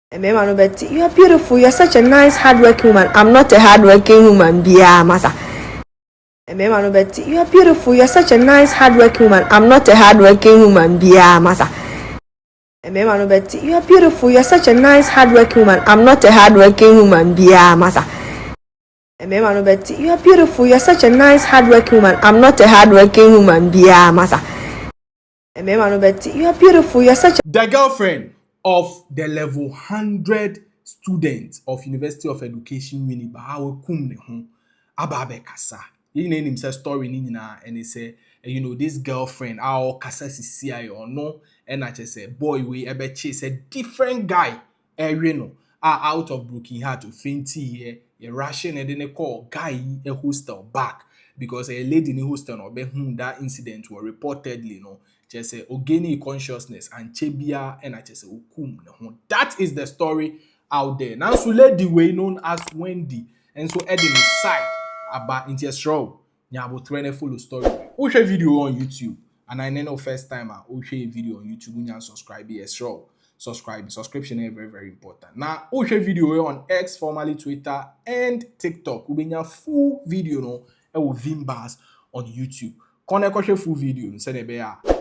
Betty, you are beautiful. You're such a nice, hardworking woman. I'm not a hardworking woman, Bia Masa. Betty, you are beautiful. You're such a nice, hardworking woman. I'm not a hardworking woman, Bia Masa. Betty, you are beautiful. You're such a nice, hardworking woman. I'm not a hardworking woman, Bia Masa. Betty, you are beautiful. You're such a nice, hardworking woman. I'm not a hardworking woman, Bia Masa. Betty, you are beautiful. You're such the girlfriend of the level 100 student of University of Education Winneba kum ne ho ababe kasa. You know him say story ni nyina and he say this girlfriend our kasa sisi aye or no and I just say boy we ebe chase a different guy no out of broken heart to fainty a ration and then they call guy a hostel back because a lady in the hostel no be that incident were reportedly just say ogeni consciousness and chebia and I just say okum ne ho. That is the story out there. Now so lady way known as Wendy and so Eddie side about interest show nyabo trene follow story. We share video on YouTube and I know first time we share video on YouTube we subscribe yes show. Subscription is very very important. Now we share video on X formerly Twitter and TikTok. We bring full video no e will Vimbas on YouTube. Connect full video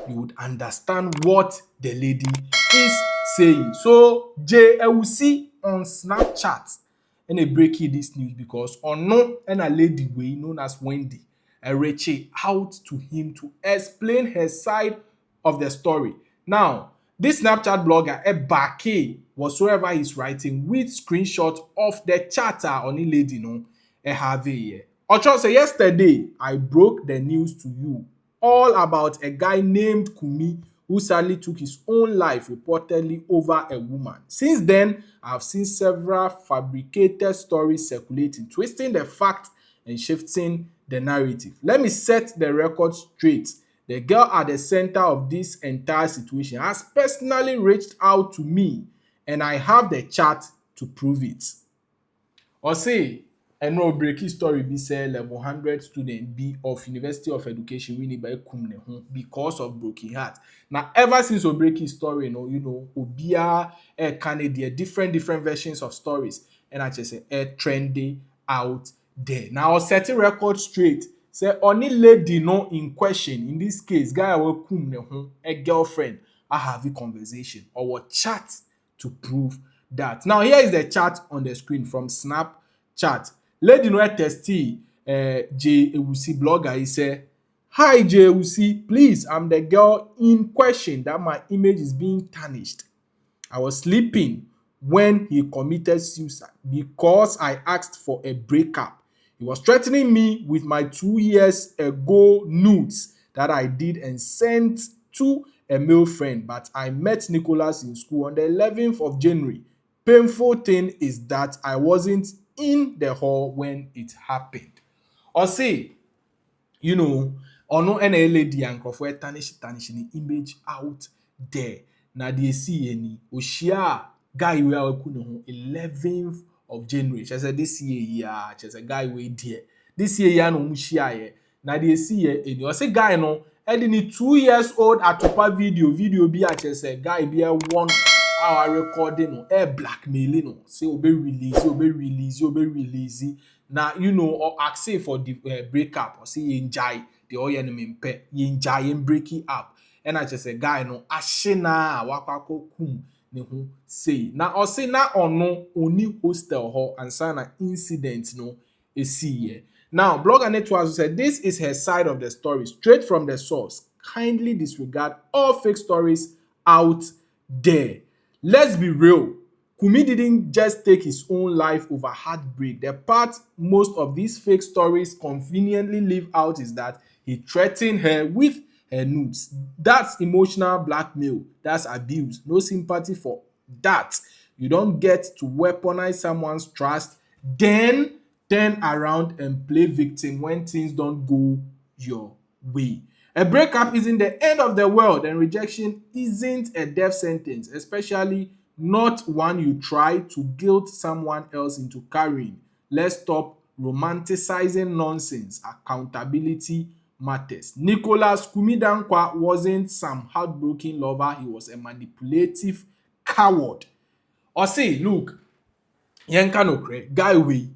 you would understand what the lady is saying. So I will see on Snapchat and a breaking this news because no and a lady way known as Wendy reach out to him to explain her side of the story. Now, this Snapchat blogger Ebake whatsoever he's writing with screenshot of the chatter on the lady have here. Ocho say yesterday I broke the news to you all about a guy named Kumi who sadly took his own life reportedly over a woman. Since then, I've seen several fabricated stories circulating, twisting the fact and shifting the narrative. Let me set the record straight. The girl at the center of this entire situation has personally reached out to me and I have the chat to prove it. Or say, no breaking story be say level 100 student be of University of Education Winneba kum ne ho because of broken heart. Now ever since we break his story obia Canada different versions of stories and I just say trendy out there. Now setting record straight say only lady no in question in this case guy we kum ne ho a girlfriend I have a conversation or what chat to prove that. Now here is the chat on the screen from Snapchat. Lady no testy J Ewusi blogger he say, "Hi J Ewusi, please I'm the girl in question that my image is being tarnished. I was sleeping when he committed suicide because I asked for a breakup. He was threatening me with my 2 years ago nudes that I did and sent to a male friend, but I met Nicholas in school on the 11th of January. Painful thing is that I wasn't in the hall when it happened." Or say, ono na lady and nkrofo tarnish ni image out there. Na dey see any oshia guy we aku ne ho 11th of January. She said this year she said guy we there. This year no mushia ye. Na dey see ye any. O say guy no ni 2 years old atopa video bi a che say guy be one our recording no blackmailing no say obe release na or ask for the breakup or say enjoy the oil no mempe enjoy break it up and I just say guy no ahye na wakwako kum ne ho say na or say na ono oni hostel ho ansa na incident no see here. Now blogger network said this is her side of the story straight from the source. Kindly disregard all fake stories out there. Let's be real. Kumi didn't just take his own life over heartbreak. The part most of these fake stories conveniently leave out is that he threatened her with her nudes. That's emotional blackmail. That's abuse. No sympathy for that. You don't get to weaponize someone's trust, then turn around and play victim when things don't go your way. A breakup isn't the end of the world and rejection isn't a death sentence, especially not one you try to guilt someone else into carrying. Let's stop romanticizing nonsense. Accountability matters. Nicholas Kumidankwa wasn't some heartbroken lover. He was a manipulative coward. Or say, look, yɛnka nokorɛ guy wei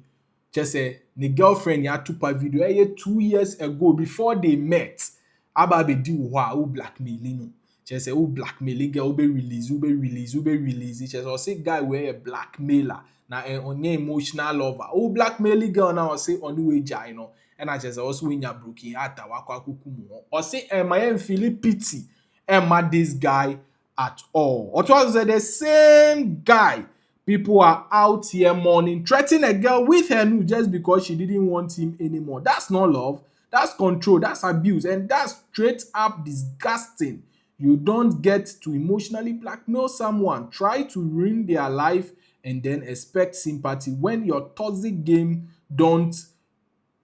kyerɛ sɛ ne girlfriend yɛ atupa video ɛyɛ 2 years ago before they met aba abɛdi wo hɔ a wo blackmailing no kyerɛ sɛ wo blackmailing girl wobɛ release kyerɛ sɛ ɔse guy wei yɛ blackmailer na ɔnyɛ emotional lover wo blackmailing girl na ɔse ɔne wo agyae no ɛna kyerɛ sɛ ɔso wonya broken heart a wakɔ akɔkum hɔ ɔse ɛma yɛmfili pity ɛma this guy at all ɔtoa so sɛ the same guy people are out here mourning, threatening a girl with her nude just because she didn't want him anymore. That's not love. That's control. That's abuse. And that's straight up disgusting. You don't get to emotionally blackmail someone, try to ruin their life, and then expect sympathy when your toxic game don't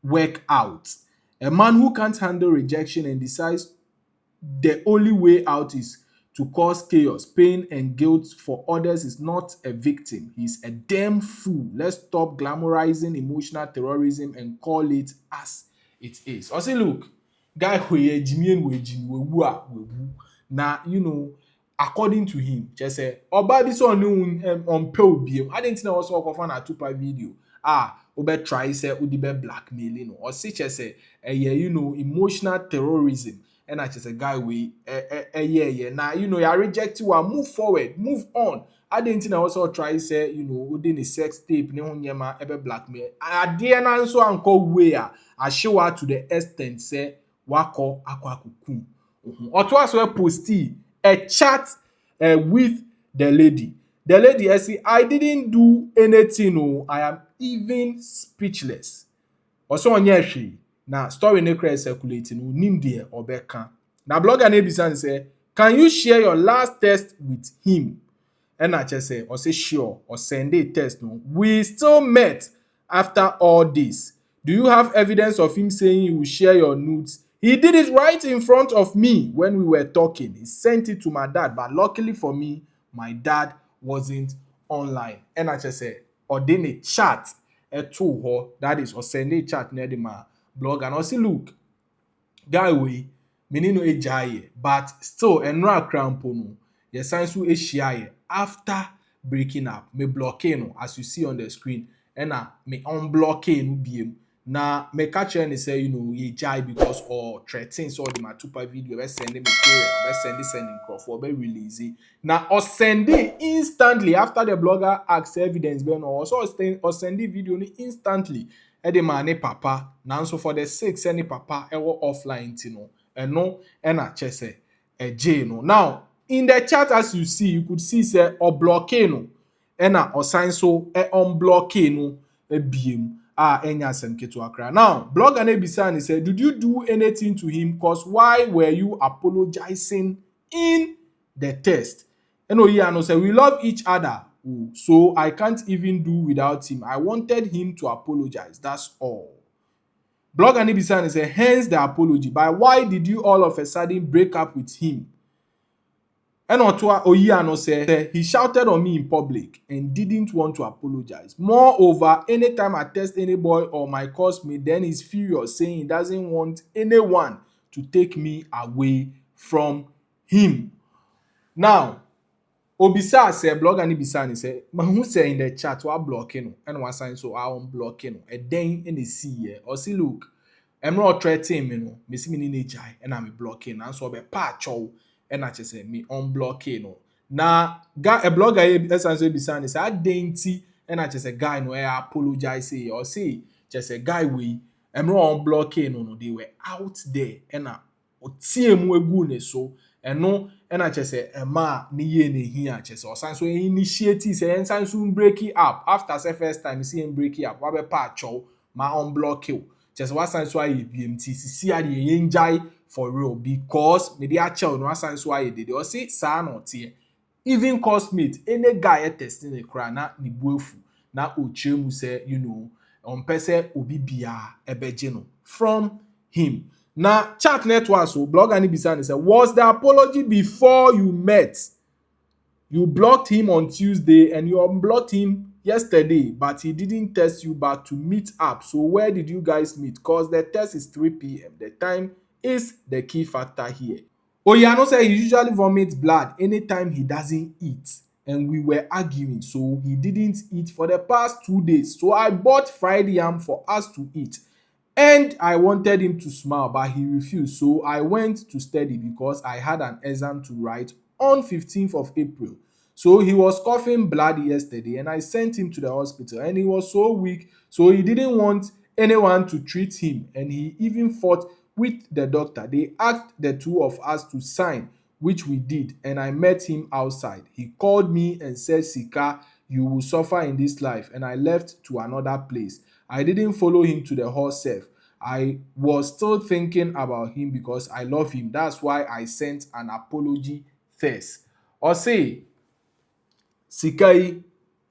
work out. A man who can't handle rejection and decides the only way out is to cause chaos, pain, and guilt for others is not a victim. He's a damn fool. Let's stop glamorizing emotional terrorism and call it as it is. I say, look, guy who Jimmy wewu a wewu. Na you know, according to him, just say, Oba this one on obi. I didn't know also okofa na tupa video. Obe try say odi be blackmailing or say just say, you know, emotional terrorism. And I just a guy we yeah. Now you know you reject you and move forward, move on. I didn't think I also try say you know within a sex tape ne hunyema ebe blackmail. I dare na so anko way I show her to the extent say wako akwa kukum. Oto aso posti a chat with the lady. The lady I say I didn't do anything. Oh, I am even speechless. Also onye hwe na story ne kra circulate no nim de obeka na blogger na ebisa say can you share your last test with him and I just say or say sure or send a test no we still met after all this. Do you have evidence of him saying he will share your nudes? He did it right in front of me when we were talking. He sent it to my dad, but luckily for me my dad wasn't online. And I just say or then a chat to her, that is or send a chat near the my blog and also look guy we me no ejaye but still enra crampo no yes so ehia after breaking up me block no as you see on the screen and me unblock no biem na me catch any say you know ye jai because or threaten so the matupa video be send me parent be sending crop for be release na or send it instantly after the blogger asks evidence be no also or send the video instantly e the man papa na so for the sake any papa e wo offline ti no eno e na chese e j no now in the chat as you see you could see say or block no e na or sign so e unblock no e biem enya asem keto akra. Now, blogger na ebisa and said, did you do anything to him? Cause why were you apologizing in the test? And Oyano said, we love each other, so I can't even do without him. I wanted him to apologize. That's all. Blogger na ebisa and said, hence the apology. But why did you all of a sudden break up with him? And Oyano said he shouted on me in public and didn't want to apologize. Moreover, anytime I test any boy or my classmate, then he's furious, saying he doesn't want anyone to take me away from him. Now, Obisa said, blogger ni bisa ni say, who say in the chat wa blocking and one sign so I unblocking and then in the see or see look, I'm not threatening me no, me see me ni jai and I'm blocking and so be patch and I just say me unblocking no. Na guy a blogger essentially bisa ni say identity and I just say guy no I apologize say or say just a guy we I'm not unblocking no they were out there and I otie mu egu ne so eno na chese ema ni ye na hia chese osan so initiate say ensan so break it up after say first time see him break it up wa be pa chow ma unblock you chese wasan so aye bmt sisi ade ye njai for real because me dey achel no wasan so aye dey o say sa na otie even cosmate any guy testing the kra na ni buefu na ochemu say you know on pese obi bia ebeje no from him. Now, chat network so blogger ni bisa say was the apology before you met? You blocked him on Tuesday and you unblocked him yesterday, but he didn't text you back to meet up. So where did you guys meet? Because the test is 3 p.m. The time is the key factor here. Oyano said he usually vomits blood anytime he doesn't eat. and we were arguing, so he didn't eat for the past 2 days. So I bought fried yam for us to eat. And I wanted him to smile, but he refused. So I went to study because I had an exam to write on 15th of April. So he was coughing blood yesterday, and I sent him to the hospital, and he was so weak, so he didn't want anyone to treat him, and he even fought with the doctor. They asked the two of us to sign, which we did, and I met him outside. He called me and said, Sika, you will suffer in this life, and I left to another place. I didn't follow him to the hall sef. I was still thinking about him because I love him. That's why I sent an apology first. Ɔse sika yi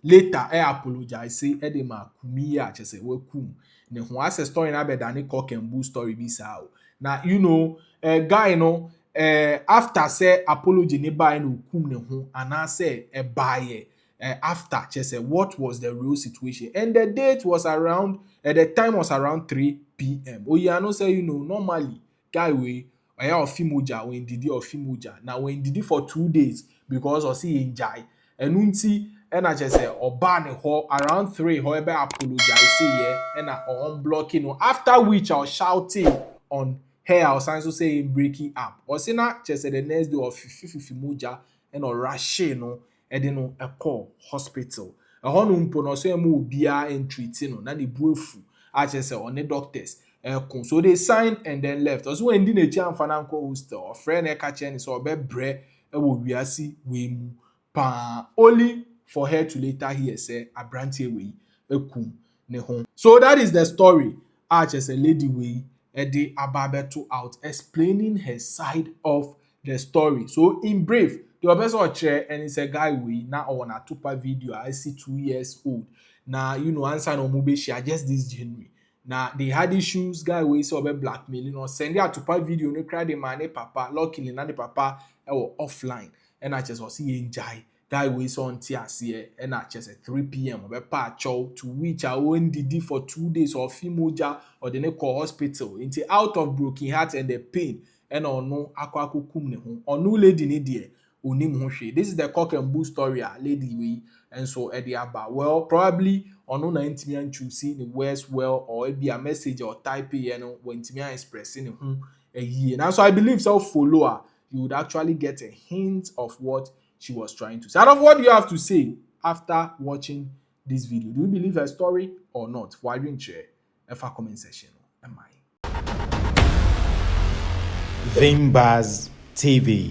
later apologize say de ma kumi yi a kyerɛ sɛ wakum ne ho asɛ story na abɛdane cock and bull story bi saa o. Na you know guy no after sɛ apology ne bae na okum ne ho anaasɛ ɛbaeɛ after kyerɛ sɛ what was the real situation, and the date was around the time was around 3 p.m. Oyi ano sɛ you know normally guy wei ɔyɛ ɔfi mogya wɔndidi ɔfi mogya na wɔndidi for 2 days because ɔsi yɛ ngyae ɛnu nti ɛna kyerɛ sɛ ɔbaa ne hɔ around 3 hɔ ɛbɛ apologize yɛ ɛna ɔnblocking no, after which I was shouting on her ɔsan so say breaking up ɔsi na kyerɛ sɛ the next day ɔfifi mogya ɛna ɔrahye no ɛde no ɛkɔ hospital ɛhɔ no mpo na ɔsɛ ɛmu obiara ɛntreat no na ne bu efu akyerɛ sɛ ɔne doctors ɛko so they signed and then left ɔsɛ wɔn ndi n'akyi amfa na nkɔ hostel ɔfrɛ na ɛka kyerɛ ne sɛ ɔbɛbrɛ ɛwɔ wiase wei mu paa only for her to later hear say aberanteɛ wei ekum ne ho. So that is the story a kyerɛ sɛ lady wei ɛde aba abɛto out explaining her side of the story. So in brief, the ɔbɛ sɛ ɔkyerɛ ɛne sɛ guy wei na ɔwɔ n'atupa video a ɛsi 2 years old na you know ansa na ɔmo bɛhyia just this January. Na they had issues, guy wey sɛ ɔbɛ blackmailing or send atupa video no kra de ma ne papa luckily na ne papa ɛwɔ offline ɛna kyerɛ sɛ ɔsi yɛ ngyae guy wey sɛ ɔnte aseɛ ɛna kyerɛ sɛ 3 p.m. ɔbɛpa akyɛw to which a wɔndidi for 2 days ɔfi mogya ɔde ne kɔ hospital nti out of broken heart and the pain ɛna ɔno akɔ akɔkum ne ho ɔno lady ne deɛ onim ho hwee. This is the cock and bull story a lady wei nso ɛde aba. Well probably ɔno na ntumi antwusi ne words well or ebi a message or type yɛ no wɔntumi express ne ho yie. Now so I believe so follow her you would actually get a hint of what she was trying to say. Out of what do you have to say after watching this video? Do you believe her story or not? For I didn't share a comment section. Am I? Vimbaz TV.